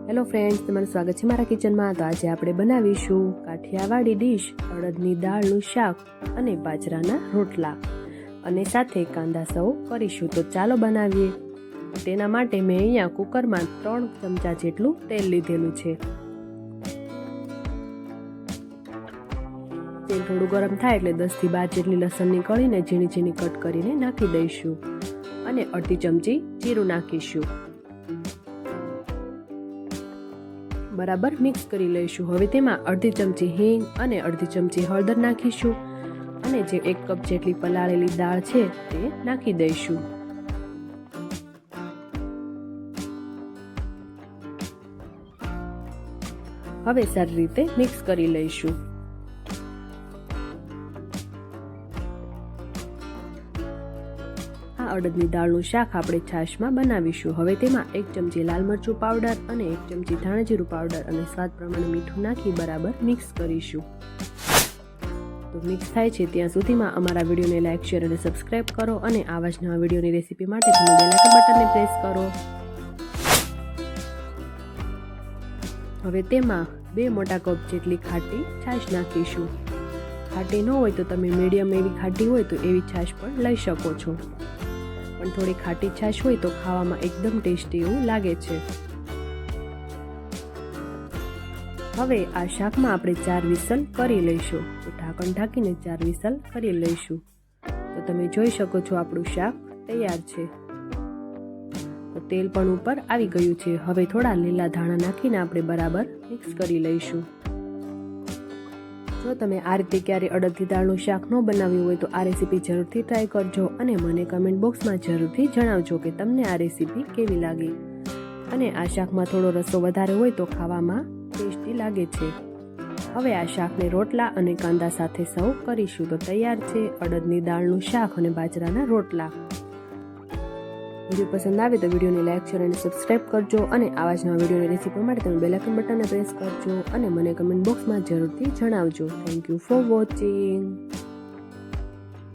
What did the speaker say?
Hello friends, તમારું સ્વાગત છે મારા કિચનમાં। તો આજે આપણે બનાવીશું કાઠિયાવાડી ડીશ અડદની દાળનું શાક અને બાજરાના રોટલા અને સાથે કાંદા સર્વ કરીશું। તો ચાલો બનાવીએ। તેના માટે મેં અહીંયા કુકરમાં 3 ચમચા જેટલું તેલ લીધેલું છે। તેલ થોડું ગરમ થાય એટલે 10 થી 12 જેટલી લસણની કળીને ઝીણી ઝીણી કટ કરીને નાખી દઈશું અને અડધી ચમચી જીરું નાખીશું। બરાબર મિક્સ કરી લઈશું। હવે તેમાં અડધી ચમચી હિંગ અને અડધી ચમચી હળદર નાખીશું અને જે 1 કપ જેટલી પલાળેલી દાળ છે તે નાખી દઈશું। હવે સારી રીતે મિક્સ કરી લઈશું। આ અડદની દાળનું શાક આપણે છાશમાં બનાવીશું। હવે તેમાં 1 ચમચી લાલ મરચું પાવડર અને 1 ચમચી ધાણા જીરું પાવડર અને સ્વાદ પ્રમાણે મીઠું નાખી બરાબર મિક્સ કરીશું। તો મિક્સ થાય છે ત્યાં સુધીમાં અમારા વિડીયોને લાઇક, શેર અને સબસ્ક્રાઇબ કરો અને આવા જ નવા વિડીયોની રેસીપી માટે તમે બેલ આઇકન બટનને પ્રેસ કરો। હવે તેમાં 2 મોટા કપ જેટલી ખાટી છાશ નાખીશું। ખાટી ન હોય તો તમે મીડિયમ એવી ખાટી હોય તો એવી છાશ પણ લઈ શકો છો, પણ થોડી ખાટી છાશ હોય તો ખાવામાં એકદમ ટેસ્ટી એવું લાગે છે। હવે આ શાકમાં આપણે 4 વિસલ કરી લઈશું। તો ઢાંકણ ઢાંકીને 4 વિસલ કરી લઈશું। તો તમે જોઈ શકો છો આપણું શાક તૈયાર છે। તો તેલ પણ ઉપર આવી ગયું છે। હવે થોડા લીલા ધાણા નાખીને આપણે બરાબર મિક્સ કરી લઈશું। જો તમે આ રીતે ક્યારે અડદની દાળનું શાક ન બનાવ્યું હોય તો આ રેસીપી જરૂરથી ટ્રાય કરજો અને મને કમેન્ટ બોક્સમાં જરૂરથી જણાવજો કે તમને આ રેસીપી કેવી લાગી। અને આ શાકમાં થોડો રસો વધારે હોય તો ખાવામાં ટેસ્ટી લાગે છે। હવે આ શાકને રોટલા અને કાંદા સાથે સર્વ કરીશું। તો તૈયાર છે અડદની દાળનું શાક અને બાજરાના રોટલા। વિડીયો પસંદ આવે તો વિડીયોને લાઇક, શેર અને સબસ્ક્રાઇબ કરજો અને આવા જ નવા વિડીયોની રેસીપી માટે તમે બેલ આઇકન બટનને પ્રેસ કરજો અને મને કમેન્ટ બોક્સમાં જરૂરથી જણાવજો। Thank you for watching.